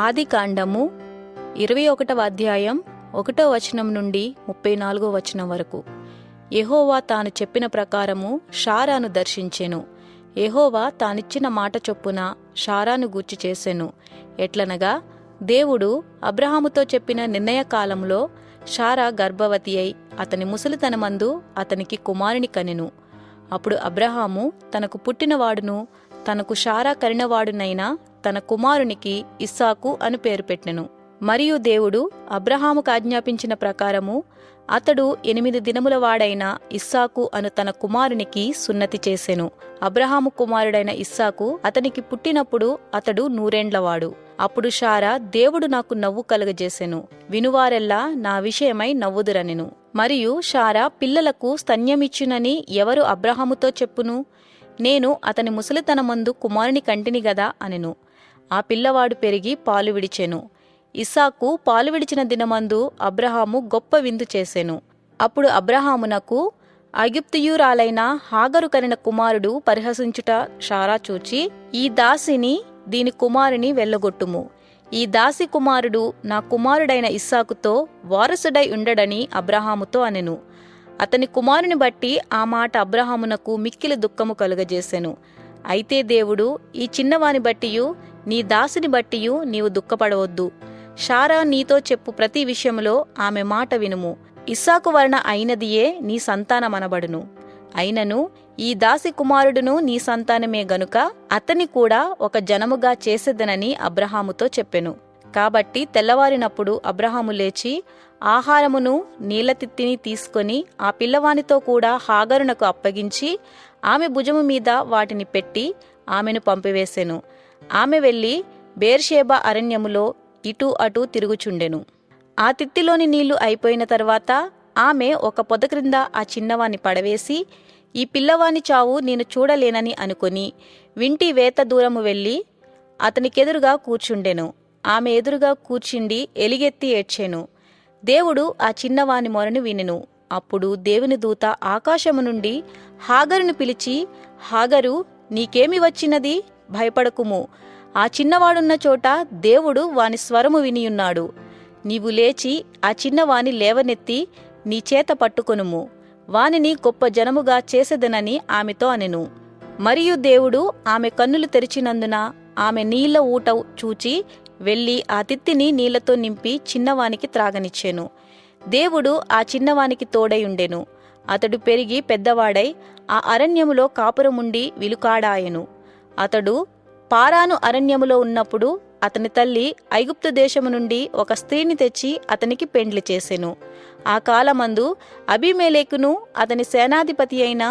ఆదికాండము 21వ అధ్యాయం 1వ వచనం నుండి 34వ వచనం వరకు. యెహోవా తాను చెప్పిన ప్రకారము షారాను దర్శించెను. యెహోవా తానిచ్చిన మాట చొప్పున షారాను గూర్చి చేసెను. ఎట్లనగా, దేవుడు అబ్రహాముతో చెప్పిన నిర్ణయ కాలంలో షారా గర్భవతి అయి అతని ముసలితనమందు అతనికి కుమారుని కనెను. అప్పుడు అబ్రహాము తనకు పుట్టినవాడును తనకు షారా కరినవాడునైన తన కుమారునికి ఇస్సాకు అని పేరు పెట్టెను. మరియు దేవుడు అబ్రహాముకు ఆజ్ఞాపించిన ప్రకారము అతడు 8 దినముల వాడైన ఇస్సాకు అను తన కుమారునికి సున్నతి చేసెను. అబ్రహాము కుమారుడైన ఇస్సాకు అతనికి పుట్టినప్పుడు అతడు 100 ఏండ్లవాడు. అప్పుడు షారా, దేవుడు నాకు నవ్వు కలుగజేసెను, వినువారెల్లా నా విషయమై నవ్వుదురనెను. మరియు షారా, పిల్లలకు స్తన్యమిచ్చునని ఎవరు అబ్రహాముతో చెప్పును? నేను అతని ముసలితనమందు కుమారుని కంటిని గదా అనెను. ఆ పిల్లవాడు పెరిగి పాలు విడిచెను. ఇస్సాకు పాలు విడిచిన దినమందు అబ్రహాము గొప్ప విందు చేసెను. అప్పుడు అబ్రహామునకు ఐగుప్తీయురాలైన హాగరు కనిన కుమారుడు పరిహసించుట షారా చూచి, ఈ దాసిని దీని కుమారుని వెళ్ళగొట్టుము. ఈ దాసి కుమారుడు నా కుమారుడైన ఇస్సాకుతో వారసుడై ఉండడని అబ్రహాముతో అనెను. అతని కుమారుని బట్టి ఆ మాట అబ్రహామునకు మిక్కిలి దుఃఖము కలుగజేసెను. అయితే దేవుడు, ఈ చిన్నవాని బట్టియు నీ దాసిని బట్టియు నీవు దుఃఖపడవద్దు. షారా నీతో చెప్పు ప్రతి విషయములో ఆమె మాట వినుము. ఇస్సాకు వలన అయినదియే నీ సంతానమనబడును. అయినను ఈ దాసి కుమారుడును నీ సంతానమే గనుక అతని కూడా ఒక జనముగా చేసేదనని అబ్రహాముతో చెప్పెను. కాబట్టి తెల్లవారినప్పుడు అబ్రహాము లేచి ఆహారమును నీళ్లతిత్తిని తీసుకొని ఆ పిల్లవానితో కూడా హాగరునకు అప్పగించి ఆమె భుజము మీద వాటిని పెట్టి ఆమెను పంపివేసెను. ఆమె వెళ్లి బేర్షేబా అరణ్యములో ఇటూ అటూ తిరుగుచుండెను. ఆ తిత్తిలోని నీళ్లు అయిపోయిన తర్వాత ఆమె ఒక పొద క్రింద ఆ చిన్నవాని పడవేసి, ఈ పిల్లవాని చావు నేను చూడలేనని అనుకొని వింటి వేత దూరము వెళ్లి అతనికెదురుగా కూర్చుండెను. ఆమె ఎదురుగా కూర్చుండి ఎలిగెత్తి ఏడ్చెను. దేవుడు ఆ చిన్నవాని మొరను వినెను. అప్పుడు దేవుని దూత ఆకాశము నుండి హాగరును పిలిచి, హాగరు, నీకేమి వచ్చినది? భయపడకుము. ఆ చిన్నవాడున్న చోట దేవుడు వాని స్వరము వినియున్నాడు. నీవు లేచి ఆ చిన్నవాని లేవనెత్తి నీ చేత పట్టుకొనుము. వానిని గొప్ప జనముగా చేసేదనని ఆమెతో అనెను. మరియు దేవుడు ఆమె కన్నులు తెరిచినందున ఆమె నీళ్ల ఊట చూచి వెళ్లి ఆ తిత్తిని నీళ్లతో నింపి చిన్నవానికి త్రాగనిచ్చెను. దేవుడు ఆ చిన్నవానికి తోడై ఉండెను. అతడు పెరిగి పెద్దవాడై ఆ అరణ్యములో కాపురముండి విలుకాడాయెను. అతడు పారాను అరణ్యములో ఉన్నప్పుడు అతని తల్లి ఐగుప్తు దేశము నుండి ఒక స్త్రీని తెచ్చి అతనికి పెండ్లి చేసెను. ఆ కాలమందు అబీమెలెకును అతని సేనాధిపతి అయిన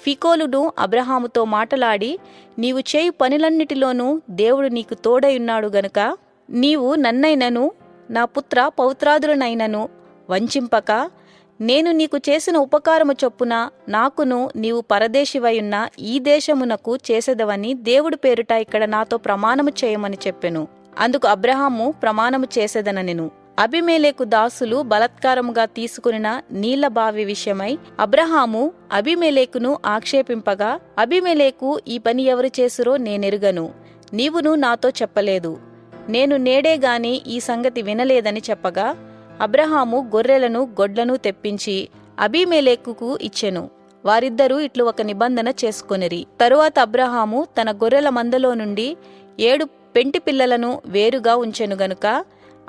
ఫికోలును అబ్రహాముతో మాటలాడి, నీవు చేయు పనులన్నిటిలోనూ దేవుడు నీకు తోడైయున్నాడు గనుక నీవు నన్నైనను నా పుత్ర పౌత్రాదులనైనను వంచింపక నేను నీకు చేసిన ఉపకారము చొప్పున నాకును నీవు పరదేశివయున్న ఈ దేశమునకు చేసేదవని దేవుడి పేరుట ఇక్కడ నాతో ప్రమాణము చేయమని చెప్పెను. అందుకు అబ్రహాము ప్రమాణము చేసేదనెను. అబీమెలెకు దాసులు బలాత్కారముగా తీసుకునిన నీళ్ల బావి విషయమై అబ్రహాము అబీమెలెకును ఆక్షేపింపగా, అబీమెలెకు, ఈ పని ఎవరు చేసురో నేనెరుగను, నీవును నాతో చెప్పలేదు, నేను నేడే గాని ఈ సంగతి వినలేదని చెప్పగా, అబ్రహాము గొర్రెలను గొడ్లను తెప్పించి అబీమెలెకుకు ఇచ్చెను. వారిద్దరూ ఇట్లు ఒక నిబంధన చేసుకొనిరి. తరువాత అబ్రహాము తన గొర్రెల మందలో నుండి 7 పెంటి పిల్లలను వేరుగా ఉంచెను గనుక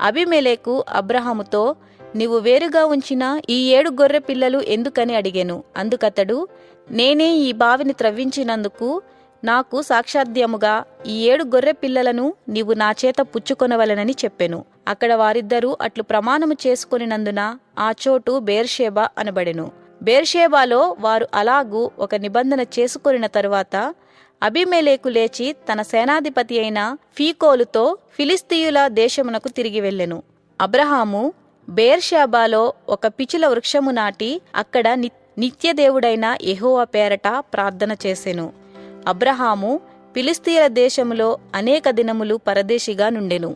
అబీమెలెకు అబ్రహాముతో, నీవు వేరుగా ఉంచిన ఈ 7 గొర్రె పిల్లలు ఎందుకని అడిగెను. అందుకతడు, నేనే ఈ బావిని త్రవ్వించినందుకు నాకు సాక్షాధ్యముగా ఈ 7 గొర్రె పిల్లలను నీవు నా చేత పుచ్చుకొనవలెనని చెప్పెను. అక్కడ వారిద్దరూ అట్లు ప్రమాణము చేసుకొనినందున ఆ చోటు బేర్షేబా అనబడెను. బేర్షేబాలో వారు అలాగూ ఒక నిబంధన చేసుకొనిన తరువాత అబీమెలెకు లేచి తన సేనాధిపతి అయిన ఫీకోలుతో ఫిలిస్తీయుల దేశమునకు తిరిగి వెళ్ళెను. అబ్రహాము బేర్షేబాలో ఒక పిచుల వృక్షము నాటి అక్కడ నిత్యదేవుడైన యెహోవా పేరట ప్రార్థన చేసెను. అబ్రహాము ఫిలిస్తీయుల దేశములో అనేక దినములు పరదేశిగా నుండెను.